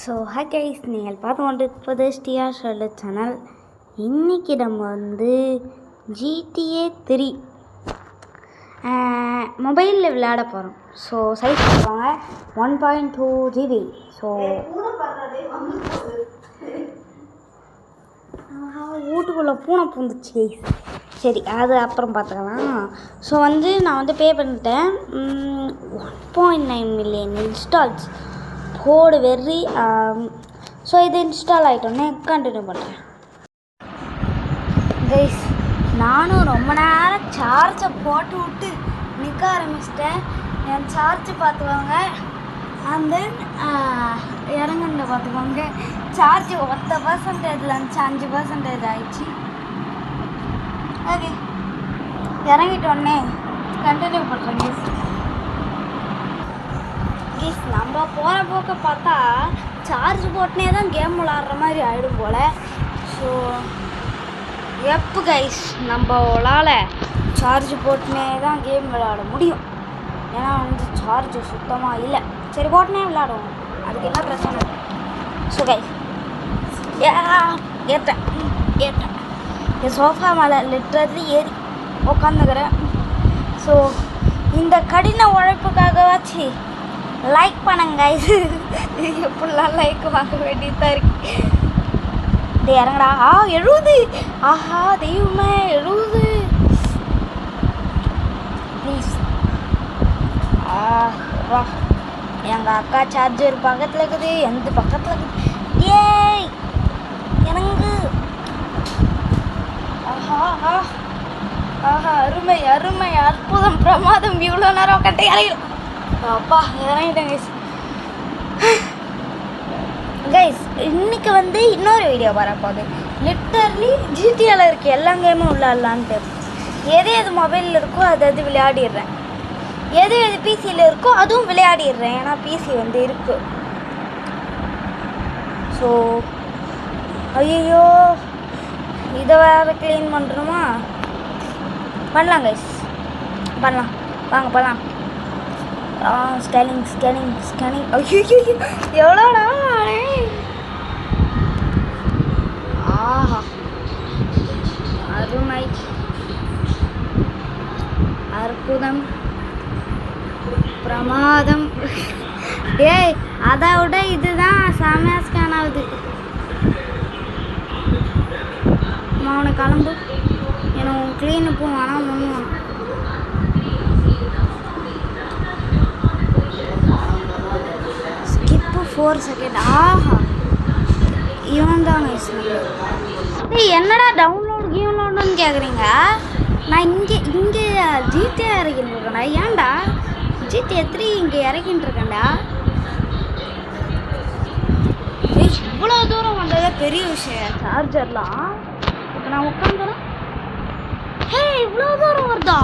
So hi guys, நீங்கள் பார்த்து கொண்டிருப்பது ஸ்டிஆர் ஷர்லு சேனல். இன்றைக்கி நம்ம வந்து GTA 3 மொபைலில் விளையாட போகிறோம். ஸோ சைஸ் பார்ப்பாங்க 1.2 GB. ஸோ வீட்டுக்குள்ளே பூனை பூந்துச்சு கைஸ். சரி, அது அப்புறம் பார்த்துக்கலாம். ஸோ வந்து நான் வந்து பே பண்ணிட்டேன். 1.9 மில்லியன் இன்ஸ்டால்ஸ் போடு வெறி. ஸோ இது இன்ஸ்டால் ஆகிட்டோன்னே கண்டினியூ பண்ணுறேன் கைஸ். நானும் ரொம்ப நேரம் சார்ஜை போட்டு விட்டு நிற்க ஆரம்பிச்சிட்டேன். என் சார்ஜ் பார்த்துக்கோங்க, அண்ட் தென் இறங்குன்னு பார்த்துக்கோங்க. சார்ஜ் 10% இருந்துச்சு, 5% ஆயிடுச்சு. ஓகே, இறங்கிட்டோடனே கண்டினியூ பண்ணுறேன் கைஸ். நம்ம போகிற போக்க பார்த்தா சார்ஜ் போட்டுனே தான் கேம் விளாட்ற மாதிரி ஆகிடும் போல். ஸோ எப்போ கைஸ் நம்மளால் சார்ஜ் போட்டுனே தான் கேம் விளையாட முடியும். ஏன்னா வந்து சார்ஜ் சுத்தமாக இல்லை. சரி, போட்டுனே விளையாடுவோம், அதுக்கு என்ன பிரச்சனை. ஸோ கைஸ் ஏற்றேன் என் சோஃபா மேலே லிட்டர்லி ஏறி உட்காந்துக்கிறேன். ஸோ இந்த கடின உழைப்புக்காகவாச்சு லைக் பண்ணுங்க கைஸ். எப்படிலாம் லைக் வாங்க வேண்டியதாக இருக்கு. இது இறங்கடா. 70. ஆஹா தெய்வமே, 70 ப்ளீஸ். வா, எங்கள் அக்கா சார்ஜர் பக்கத்தில் இருக்குது, எந்த பக்கத்தில் இருக்குது. ஏய் எனக்கு ஆஹா ஆஹா, அருமை அருமை, அற்புதம், பிரமாதம். இவ்வளோ நேரம் கட்டை இறங்கிடும். அப்பா, இறங்கிட்டேன் கைஸ். கைஸ் இன்னைக்கு வந்து இன்னொரு வீடியோ வரப்போகுது. லிட்டர்லி ஜிடிஏல இருக்க எல்லா கேமும் விளையாடலான்ட்டு. எது மொபைலில் இருக்கோ அது விளையாடிடுறேன். எது பிசியில் இருக்கோ அதுவும் விளையாடிடுறேன். ஏன்னா பிசி வந்து இருக்கு. ஸோ ஐயோ, இதை வேறு க்ளீன் பண்ணுறோமா? பண்ணலாம் கைஸ், பண்ணலாம், வாங்க பண்ணலாம். ஸ்கேனிங். ஐயோ எவ்வளோடா. ஆஹா, அருமை, அற்புதம், பிரமாதம். ஏய், அதை விட இதுதான் செமையாக ஸ்கேன் ஆகுது. அவனை கிளம்பு, எனக்கு க்ளீனு போவானா பண்ணுவான். Skip 4 second. ஆஹா, இவன் தான் நைஸ். ஏய், என்னடா கீவ்லோடுன்னு கேட்குறீங்க? நான் இங்கே ஜிடிஏ இறக்கின்னு இருக்கேன்டா. ஏன்டா GTA 3 இங்கே இறக்கின்னு இருக்கேன்டா? ஏய், இவ்வளோ தூரம் வந்ததே பெரிய விஷயம். சார்ஜர்லாம் இப்போ நான் உட்காந்துறேன். ஹே, இவ்வளோ தூரம் வருதா?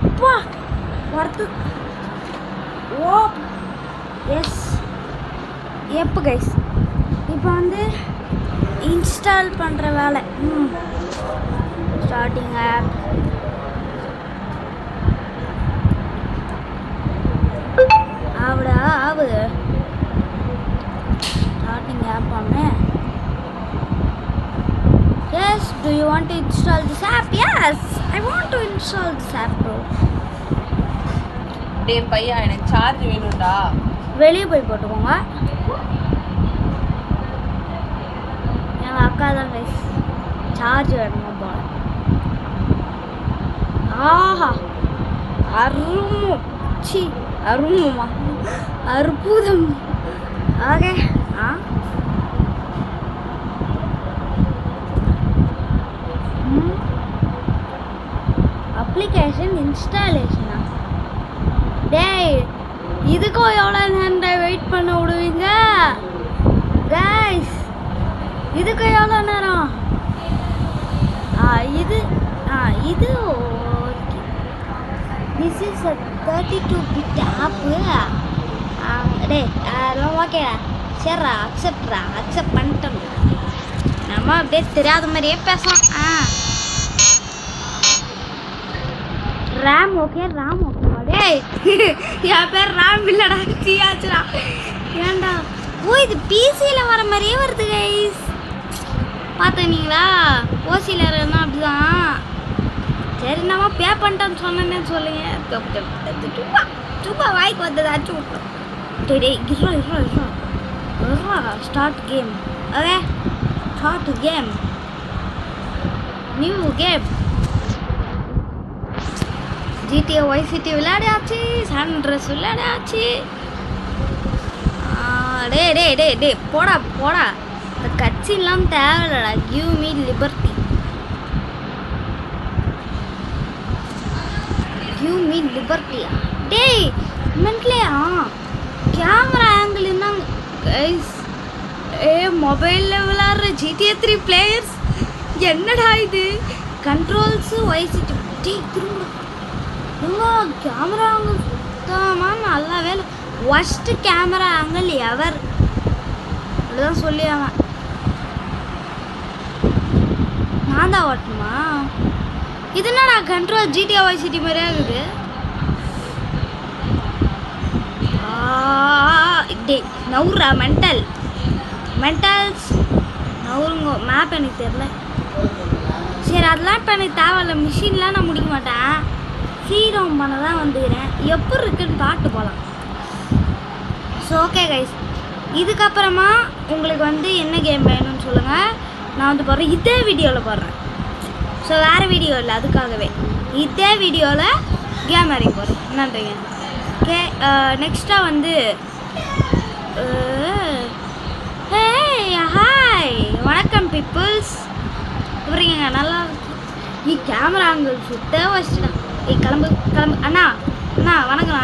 அப்பா வருது. ஓ எஸ். எப்போ கைஸ் இப்போ வந்து இன்ஸ்டால் பண்ணுற வேலை. Starting app. ஆகுது. ஸ்டார்டிங் ஆப் ஒன்று. Yes, do you want to install this app? Yes, I want to install this app bro. டேய் பையா, எனக்கு சார்ஜ் வேணும்டா. வெளியே போய் போட்டுக்கோங்க. எங்கள் அக்கா தான் கைஸ் சார்ஜ் வேணுமா போல. ஆஹா, அருமா அற்புதம். ஓகே, அப்ளிகேஷன் இன்ஸ்டாலேஷனா? டேய், இதுக்கும் எவ்வளோ நேரம் வெயிட் பண்ண விடுவீங்க கைஸ்? இதுக்கு எவ்வளோ நேரம்? இது okay. This is a 32-bit ஆப்பு. டே அதெல்லாம் ஓகேடா. சரிடா, அக்செப்ட் பண்ணிட்டோம். நம்ம அப்படியே தெரியாத மாதிரியே பேசலாம். RAM okay. டேய், என் பேர் ராம் இல்லடா, சியாச்சுடா. ஏன்டா ஓ இது பிசியில் வர மாதிரியே வருது கைஸ். பார்த்துனீங்களா? ஓசியில் இருந்தால் அப்படிதான். சரி நம்ம பே பண்ணிட்டோன்னு சொன்னேன்னு சொல்லுங்க. சும்மா சும்மா வாய்க்கு வந்ததாச்சும் விட்டோம். டே இருவா start game. Okay start game. New game. GTA Vice City விளையாடியாச்சு. சான் அண்ட்ரஸ் விளையாடியாச்சு. டே போடா இந்த கட்சிலாம் தேவையில்லடா. Give me liberty. Give me லிபர்ட்டியா? டேய் மென்ட்லையா? கேமரா ஆங்கிள் இருந்தாங்க கைஸ். மொபைலில் விளாட்ற GTA 3 பிளேயர்ஸ் என்னடா இது? கண்ட்ரோல்ஸு வைசிட்டு டே திரும்ப கேமரா ஆங்கிள் சுத்தமாக நல்லா வேலை. ஒஸ்ட்டு கேமரா ஆங்கிள் எவர் அப்படிதான் சொல்லி அவன். நான் தான் ஓட்டணுமா? இது என்னடா கண்ட்ரோல் GTA Vice City மாதிரியே இருக்குது. டே நவுறா மென்டல்ஸ் நவுருங்க. மேப் எனக்கு தெரில. சரி அதெல்லாம் இப்போ எனக்கு தேவையில்ல. மிஷின்லாம் நான் முடிக்க மாட்டேன். சீரம் பண்ண தான் வந்துக்கிறேன். எப்படி இருக்குன்னு காட்டு போகலாம். ஸோ ஓகே கைஸ், இதுக்கப்புறமா உங்களுக்கு வந்து என்ன கேம் வேணும்னு சொல்லுங்கள். நான் வந்து போடுறேன். இதே வீடியோவில் போடுறேன். ஸோ வேறு வீடியோ இல்லை, அதுக்காகவே இதே வீடியோவில் கேம் அறிய போகிறேன். என்னன்றீங்க? ஓகே நெக்ஸ்ட்டாக வந்து ஹாய் வணக்கம் பீப்புள்ஸ். புரியுங்க நல்லா கேமரா அங்கே சுத்த வச்சுட்டேன். கிளம்பு அண்ணா வணக்கண்ணா.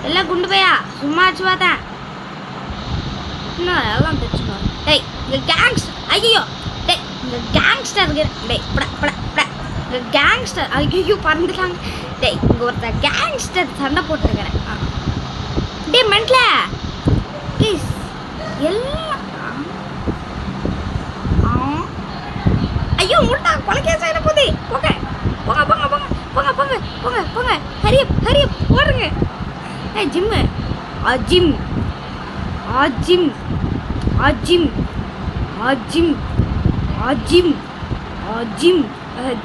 எல்லாம் குண்டு போயா சும்மா வச்சு பார்த்தேன். இன்னும் எல்லாம் தைச்சுக்கணும். டேய் இந்த கேங்ஸ்டர் ஐயோ டேய் இந்த கேங்ஸ்டர் டேய் இந்த கேங்ஸ்டர் ஐயோ பறந்துட்டாங்க. டேய் இங்கே ஒருத்தர் கேங்ஸ்டர் சண்டை போட்டுருக்கிறேன். டே மென்ட்ல ப்ளீஸ் எல்லாம் ஐயோ முட்டா கொலைக்கே செய்ய போதே. போங்க ஹரிய போடுங்க. ஜிம்மு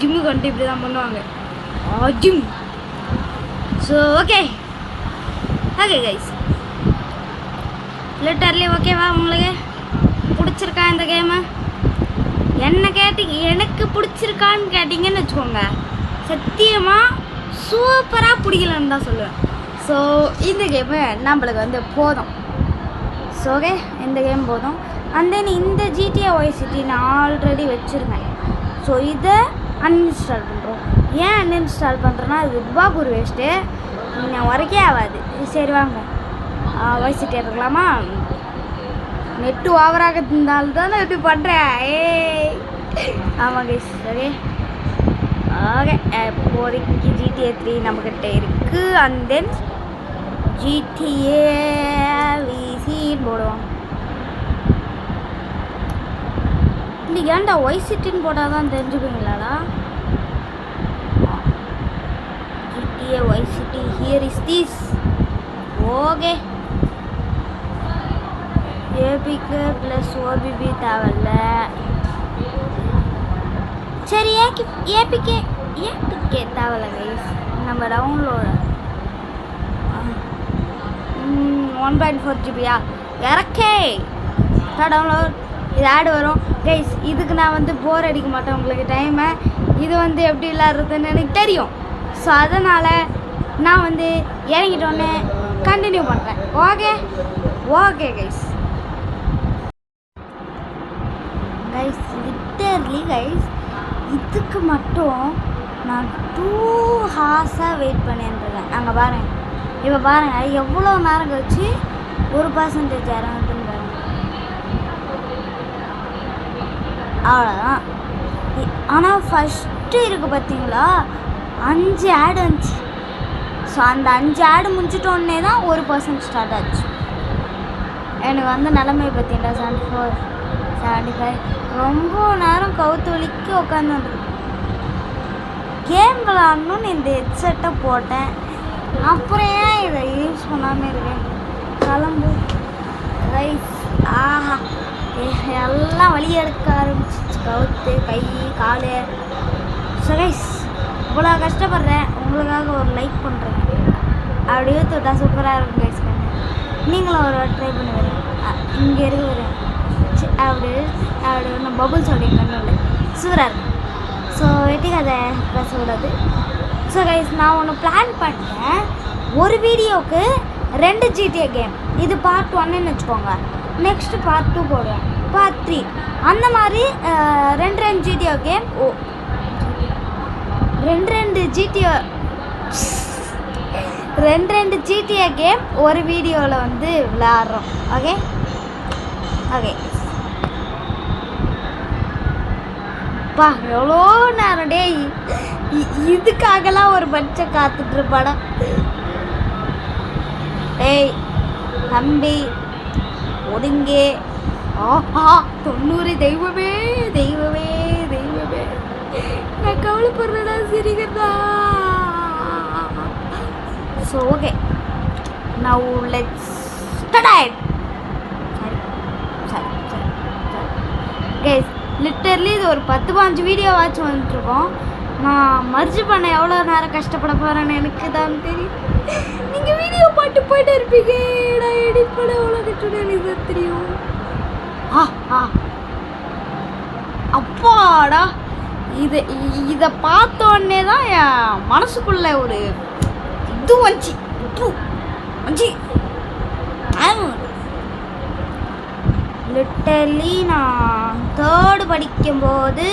ஜிம்மு கண்டு இப்படி தான் பண்ணுவாங்க. ஸோ ஓகே கைஸ் லிட்டர்லி ஓகேவா? உங்களுக்கு பிடிச்சிருக்கா இந்த கேமு? எனக்கு பிடிச்சிருக்கான்னு கேட்டிங்கன்னு வச்சுக்கோங்க, சத்தியமாக சூப்பராக பிடிக்கலன்னு தான் சொல்லுவேன். ஸோ இந்த கேமு நம்மளுக்கு வந்து போதும். ஸோ ஓகே இந்த கேம் போதும். அண்ட் தென் இந்த GTA Vice City நான் ஆல்ரெடி வச்சுருந்தேன். ஸோ இதை அன்இன்ஸ்டால் பண்ணுறோம். ஏன் அன்இன்ஸ்டால் பண்ணுறேன்னா இது ரூபாய்க்கு ஒரு வேஸ்ட்டு, நான் உரைக்கே ஆகாது. சரி வாங்க Vice City இருக்கலாமா? நெட்டு ஓவராக இருந்தாலும் தானே எப்படி பண்ணுறேன். ஆமாம் கைஸ் ஓகே இப்போதைக்கு GTA 3 நம்மக்கிட்ட இருக்குது. அண்ட் தென் GTA VC போடுவோம். இல்லை ஏன்டா Vice Cityன்னு போட்டால் தான் தெரிஞ்சுப்பீங்களாடா? GTA Vice City here is this. Okay ஏபிக்கு ப்ளஸ் ஓபிபி தேவையில்ல. சரி ஏபிகே தேவையில்ல கைஸ். நம்ம டவுன்லோடு 1.4 GB இறக்கே டவுன்லோட். இது ஆடு வரும் கைஸ். இதுக்கு நான் வந்து போர் அடிக்க மாட்டேன் உங்களுக்கு டைமை. இது வந்து எப்படி விளாட்றதுன்னு எனக்கு தெரியும். ஸோ அதனால் நான் வந்து இறங்கிட்டோன்னே கண்டினியூ பண்ணுறேன். ஓகே கைஸ் லிட்டர்லி கைஸ் இதுக்கு மட்டும் நான் 2 ஹார்ஸாக வெயிட் பண்ணியிருந்தேன். நாங்கள் இப்போ பாருங்கள் எவ்வளோ நேரம் கழிச்சு 1% இறங்குதுன்னு பாருங்கள். அவ்வளோதான். ஆனால் ஃபஸ்ட்டு இருக்குது பார்த்தீங்களா 5 ஆடு வந்துச்சு. ஸோ அந்த 5 ஆடு முடிச்சிட்டோன்னே தான் 1% ஸ்டார்ட் ஆச்சு. எனக்கு வந்து நிலைமை பார்த்தீங்களா 74 75 ரொம்ப நேரம் கவுத்து வலிக்க உட்காந்துருக்கு. கேம் விளாட்ணுன்னு இந்த ஹெட்செட்டை போட்டேன். அப்புறம் ஏன் இதை யூஸ் பண்ணாமல் இருக்கேன். கிளம்பு ரைஸ். ஆஹா எல்லாம் வலி எடுக்க ஆரம்பிச்சிச்சு, கவுத்து கை கால். ஸோ கைஸ் இவ்வளோ கஷ்டப்படுறேன், உங்களுக்காக ஒரு லைக் பண்ணுறேன். அப்படியே தொட்டா சூப்பராக இருக்கும் கைஸ். நீங்களும் ஒரு ட்ரை பண்ணி வரேன். இங்கே இருக்க வரேன் அப்படி அப்படி ஒன்று பபுள்ஸ் அப்படின்னு கண்ணில் சூப்பராக இருக்கும். ஸோ வெட்டிக்காத பேசக்கூடாது. ஸோ கைஸ் நான் ஒன்று பிளான் பண்ணிட்டேன். ஒரு வீடியோவுக்கு 2 GTA கேம். இது பார்ட் 1ன்னு வச்சுக்கோங்க. நெக்ஸ்ட்டு பார்ட் 2 போடுவேன், பார்ட் 3 அந்த மாதிரி 2 GTA கேம். 2 GTA கேம் ஒரு வீடியோவில் வந்து விளையாடுறோம். ஓகே ஓகே பா எவ்வளோ நேரம் டே இதுக்காகலாம் ஒரு மனுஷன் காத்துட்ருப்பாடா. டேய் தம்பி ஒதுங்கே. ஆஹா 90 தெய்வமே தெய்வமே தெய்வமே, நான் கவலைப்படுறதா சிரிக்கிறதா. So okay now let's start. சரி கைஸ் லிட்டர்லி இது ஒரு 10-15 வீடியோ வாட்ச் வந்துட்டுருக்கோம். நான் மர்ஜ் பண்ண எவ்வளோ நேரம் கஷ்டப்பட போகிறேன்னு எனக்கு தான் தெரியும். நீங்கள் வீடியோ போயிட்டு இருப்பீங்க, நான் எடிட் பண்ண எவ்வளோ கஷ்டம் எனக்கு தெரியும். அப்பாடா இதை பார்த்தோன்னே தான் என் மனசுக்குள்ள ஒரு இது வந்துச்சு. லிட்டர்லி நான் 3rd படிக்கும்போது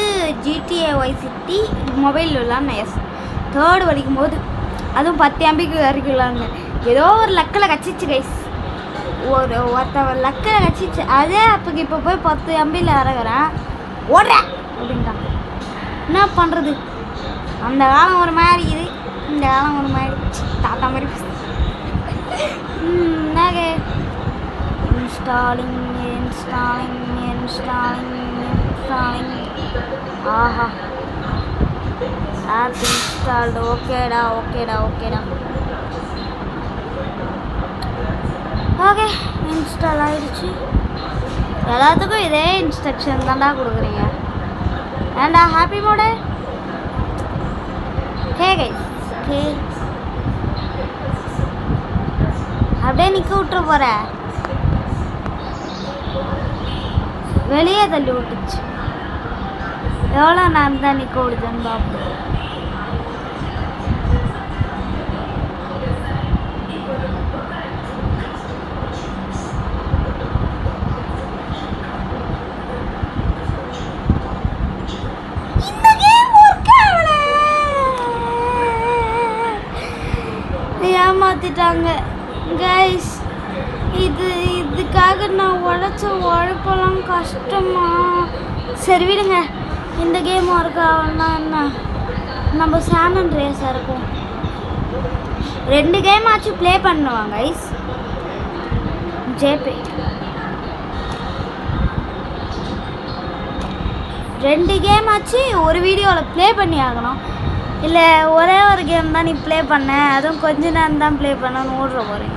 GTA Vice City மொபைல் விளாட்னேன். எஸ் 3rd படிக்கும்போது, அதுவும் 10 MBக்கு வரைக்கும் விளாட்னேன். ஏதோ ஒரு லக்கில் கச்சிச்சு கைஸ், ஒருத்தவன் லக்கில் கச்சிச்சு. அதே அப்போக்கு இப்போ போய் 10 MBயில் இறங்குறேன், ஓடுறேன் அப்படின்ட்டான். என்ன பண்ணுறது, அந்த காலம் ஒரு மாதிரி இது, இந்த காலம் ஒரு மாதிரி தாத்தா மாதிரி. என்னங்க இன்ஸ்டாலிங். ஆஹா ஆப் இன்ஸ்டால்டு. ஓகேடா ஓகே இன்ஸ்டால் ஆகிடுச்சு. எல்லாத்துக்கும் இதே இன்ஸ்ட்ரக்ஷன் தான்டா கொடுக்குறீங்க, ஏண்டா ஹாப்பி மோடு. ஓகே அப்படியே நிற்க விட்டுற போகிற, வெளியே தள்ளி விட்டுச்சு. எவ்வளோ நேரம் தான் நிற்க விடுதுன்னு பார்ப்போம். ஏமாத்திட்டாங்க கைஸ். இதுக்காக நான் உழைச்ச உழைப்பெல்லாம் கஷ்டமா. சரி விடுங்க, இந்த கேமும் இருக்கான்னா என்ன, நம்ம சான் அண்ட்ரியாஸாக இருக்கும். 2 கேம் ஆச்சு ப்ளே பண்ணுவாங்க கைஸ். ஜேபே 2 கேம் ஆச்சு ஒரு வீடியோவில் ப்ளே பண்ணி ஆகணும். இல்லை ஒரே ஒரு கேம் தான் நீ ப்ளே பண்ண, அதுவும் கொஞ்ச நேரம் தான் ப்ளே பண்ணணும்னு ஓடுற போகிறேன்.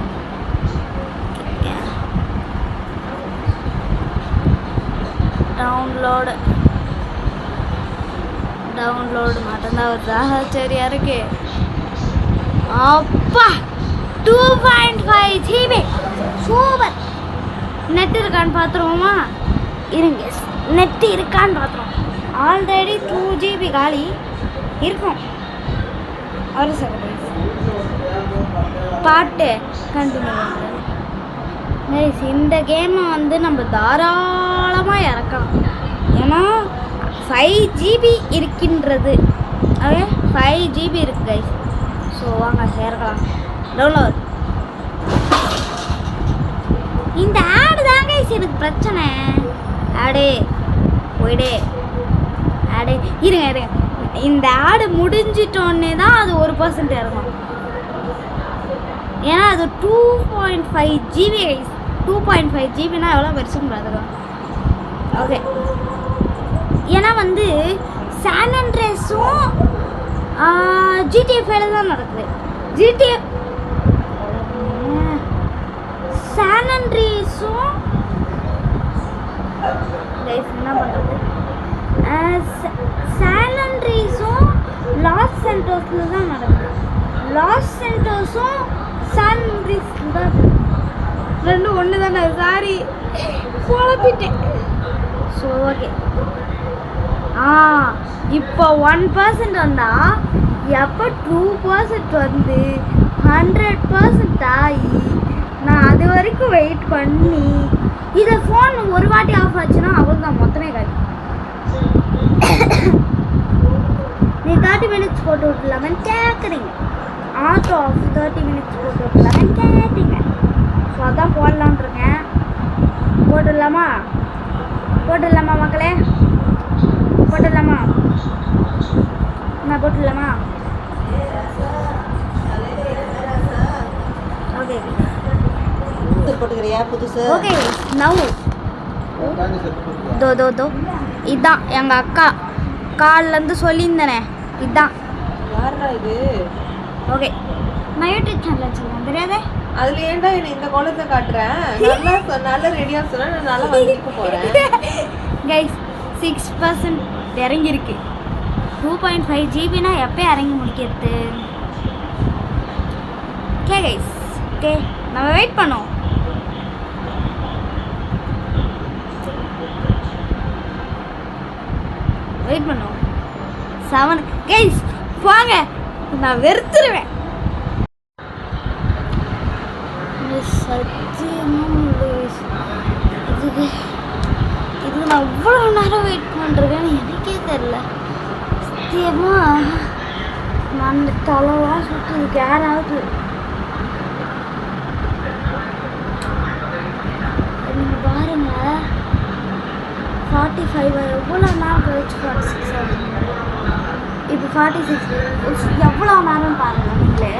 டவுன்லோடு மட்டும்தான் வருதா, சரியா இருக்கு. அப்பா 2.5 GB சூப்பர். நெட் இருக்கான்னு பார்த்துருவோமா? இருங்க, நெட் இருக்கான்னு பார்த்துருவோம். ஆல்ரெடி 2 GB காலி இருக்கும். ஒரு செகண்ட் பாட்டு கண்டினியூ பண்ணுறேன். இந்த கேமை வந்து நம்ம தாராளமாக இறக்கலாம், ஏன்னா 5 GB இருக்கின்றது. ஓகே 5 GB இருக்குது கைஸ். ஸோ வாங்க இறக்கலாம். டவுன்லோட். இந்த ஆடு தான் கைஸ் எனக்கு பிரச்சனை. ஆடு போயிடு, ஆடு இருங்க. இந்த ஆடு முடிஞ்சிட்டோன்னே தான் அது 1% இறங்கும், ஏன்னா அது 2.5 GB கைஸ். 2.5 GBனா எவ்வளோ பெருசுன்னு பார்த்துக்கலாம். ஓகே ஏன்னா வந்து சான் அண்ட்ரியாஸும் GTA 5 தான் நடக்குது. GTA சான் அண்ட்ரீஸும் கைஸ் என்ன பண்ணுறது, சான் அண்ட்ரீஸும் லாஸ் சென்டோஸில் தான் நடக்குது. லாஸ் சென்டோஸும் சான் அண்ட்ரீஸில் தான் ரெண்டும் ஒன்று தானே. சாரி குழப்பிட்டேன். So okay. இப்போ 1% வந்தால் எப்போ 2% வந்து 100% ஆகி நான் அது வரைக்கும் வெயிட் பண்ணி இதை ஃபோன் ஒரு வாட்டி ஆஃப் ஆச்சுன்னா அவ்வளோதான், மொத்தமே காட்டி. நீ 30 மினிட்ஸ் போட்டு விட்டுலாமன்னு கேட்குறீங்க. ஆட்டோ ஆஃப் 30 மினிட்ஸ் போட்டு விட்டுலாமன்னு கேட்டீங்க. ஸோ அதான் போடலான் இருக்கேன். போட்டுடலாமா மக்களே? போட்டுடலாமா? நான் போட்டுடலாமா? ஓகே போட்டுக்கிறியா புதுசு? ஓகே நவ் தோ இதான் எங்கள் அக்கா காலிலேருந்து சொல்லியிருந்தேனே, இதுதான். யாருடா இது? ஓகே நான் யூடியூப் சேனல் வச்சுருக்கேன், தெரியாதே? அதுல ஏன்டா என்ன இந்த கோலத்தை காட்டுறேன்? நல்லா ரெடியா சொன்னா நான் நல்லா வந்துட்டு போறேன். கைஸ் 6% இறங்கியிருக்கு. 2.5 ஜிபினா எப்போ இறங்கி முடிக்கிறது? ஓகே கைஸ், ஓகே நம்ம வெயிட் பண்ணோம். வெயிட் பண்ணுவோம். 7 கைஸ் வாங்க, நான் வெறுத்துருவேன். இதுக்கு நான் இவ்வளோ நேரம் வெயிட் பண்ணுறேன்னு எனக்கே தெரில. சத்தியமாக நான் தலைலாம் சுற்றுது, யாராவது நீங்கள் பாருங்க. 45 எவ்வளோ நேரம் கழிச்சு 46 ஆகுது. இப்போ 46 எவ்வளோ நேரம் பாருங்கள் நீங்களே.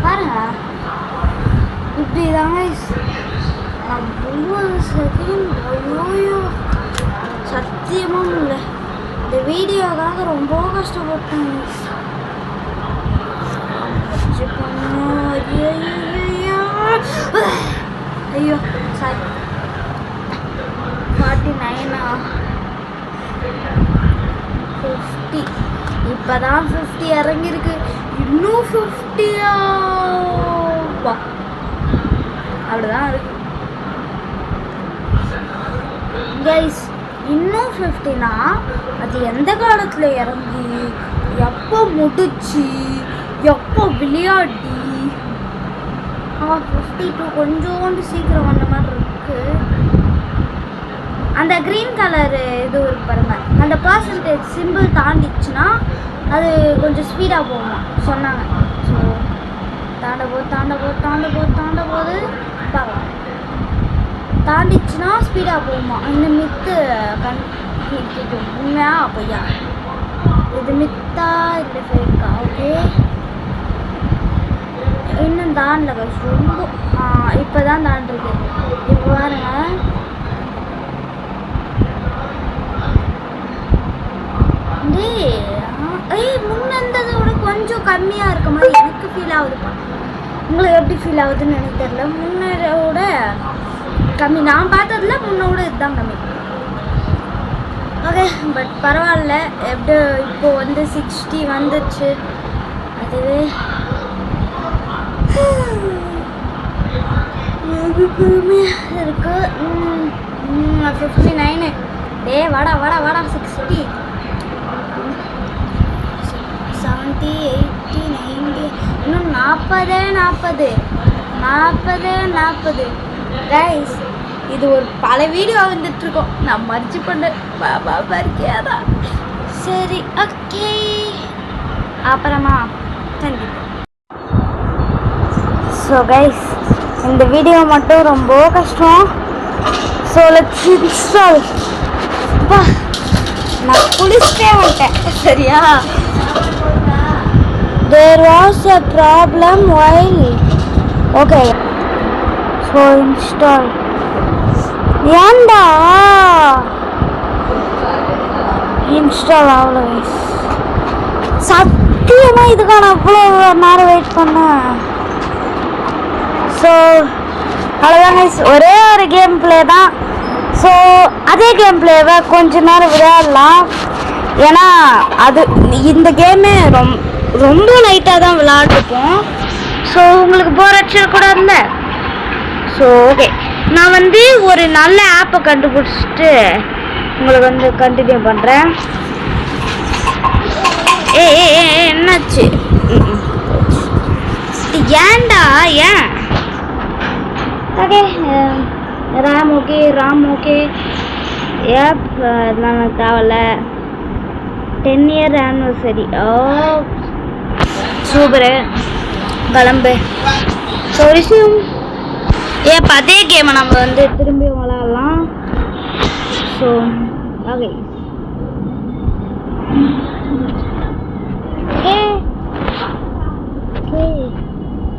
பாருங்க இப்படி தாங்க. நான் 30 செகண்ட் ஐயோ சத்தியமாக இல்லை. இந்த வீடியோக்காக ரொம்ப கஷ்டப்பட்டேன். ஐயோ சாரி. 49 50 இப்போ தான் 50 இறங்கியிருக்கு. இன்னும் 50 அப்படிதான் இருக்கு கைஸ். இன்னும் 50னா அது எந்த காலத்தில் இறங்கி எப்போ முடிச்சு எப்போ விளையாடி 52 கொஞ்சோண்டு சீக்கிரம் வந்த மாதிரி இருக்கு. அந்த க்ரீன் கலரு இது இருக்கு பாருங்க, அந்த பர்சன்டேஜ் சிம்பிள் தாண்டிச்சுன்னா அது கொஞ்சம் ஸ்பீடாக போகுமா சொன்னாங்க. ஸோ தாண்ட போது பார்க்கலாம். தாண்டிச்சுன்னா ஸ்பீடாக போகுமா. இந்த மித்து உண்மையா பொய்யா? இது மித்தா இல்லை ஃபேக்கா? ஓகே இன்னும் தாண்டல கைஸ், ரொம்ப இப்போ தான் தாண்டிருக்கு. இப்போ பாருங்க முன்னந்ததை விட கொஞ்சம் கம்மியாக இருக்க மாதிரி எனக்கு ஃபீல் ஆகுதுப்பா. உங்களுக்கு எப்படி ஃபீல் ஆகுதுன்னு எனக்கு தெரியல. முன்னோட கம்மி, நான் பார்த்ததுல முன்னோட இதுதான் கம்மி. ஓகே பட் பரவாயில்ல. எப்படி இப்போ வந்து 60 வந்துடுச்சு. அதுவே பொறுமையாக இருக்கு. 59 வாடா 60 70 80 90 இன்னும் 40 கைஸ். இது ஒரு பல வீடியோ வந்துட்டுருக்கோம். நான் மர்ஜி பண்ண பாபா பர்க்கியாதா. சரி ஓகே அப்புறமா கண்டிப்பாக. ஸோ கைஸ் இந்த வீடியோ மட்டும் ரொம்ப கஷ்டம். So let's install. நான் குளிச்சுட்டே வந்துட்டேன் சரியா. There was a problem while okay so install ஏண்டா இன்ஸ்டால் ஆகல கைஸ். சத்தியமாக இதுக்கான அவ்வளோ நேரம் வெயிட் பண்ணேன். ஸோ அவ்வளோதாங்க, ஒரே ஒரு கேம் பிளே தான். ஸோ அதே கேம் பிளேவை கொஞ்ச நேரம் விளையாடலாம். ஏன்னா அது இந்த கேமே ரொம்ப லைட்டாக தான் விளையாண்டுப்போம். ஸோ உங்களுக்கு போர் அடிச்சிடக்கூடாதுல்ல. ஸோ ஓகே, நான் வந்து ஒரு நல்ல ஆப்பை கண்டுபிடிச்சிட்டு உங்களுக்கு வந்து கண்டினியூ பண்ணுறேன். என்னாச்சு? ஏன்டா ஏன்? ஓகே, ராம் ஓகே ஏப் இதெல்லாம் தேவையில்ல. 10 இயர் ஆனிவர்சரி. ஓ சூப்பரு, கிளம்பு. ஸோ விஷயம் அதே கேமை நம்ம வந்து திரும்பி விளாடலாம். ஸோ ஓகே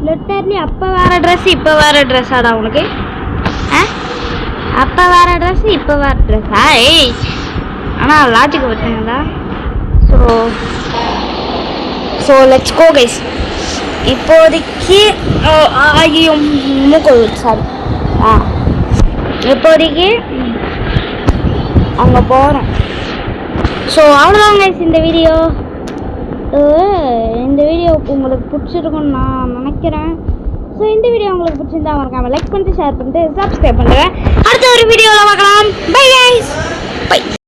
லிட்டர்லி அப்போ வேறு ட்ரெஸ் இப்போ வேறு ட்ரெஸ்ஸாடா உனக்கு? அப்போ வேறு ட்ரெஸ் இப்போ வேறு ட்ரெஸ்ஸா? ஆனால் லாஜிக் பார்த்தீங்களா? So let's go guys. இப்போதைக்கு சாரி இப்போதைக்கு அங்கே போகிறோம். ஸோ அவ்வளோதான் கைஸ் இந்த வீடியோ. இந்த வீடியோ உங்களுக்கு பிடிச்சிருக்குன்னு நான் நினைக்கிறேன். ஸோ இந்த வீடியோ உங்களுக்கு பிடிச்சிருந்தா மறக்காம லைக் பண்ணிட்டு ஷேர் பண்ணிட்டு சப்ஸ்கிரைப் பண்ணுறேன். அடுத்த ஒரு வீடியோவில் பார்க்கலாம். Bye guys, by.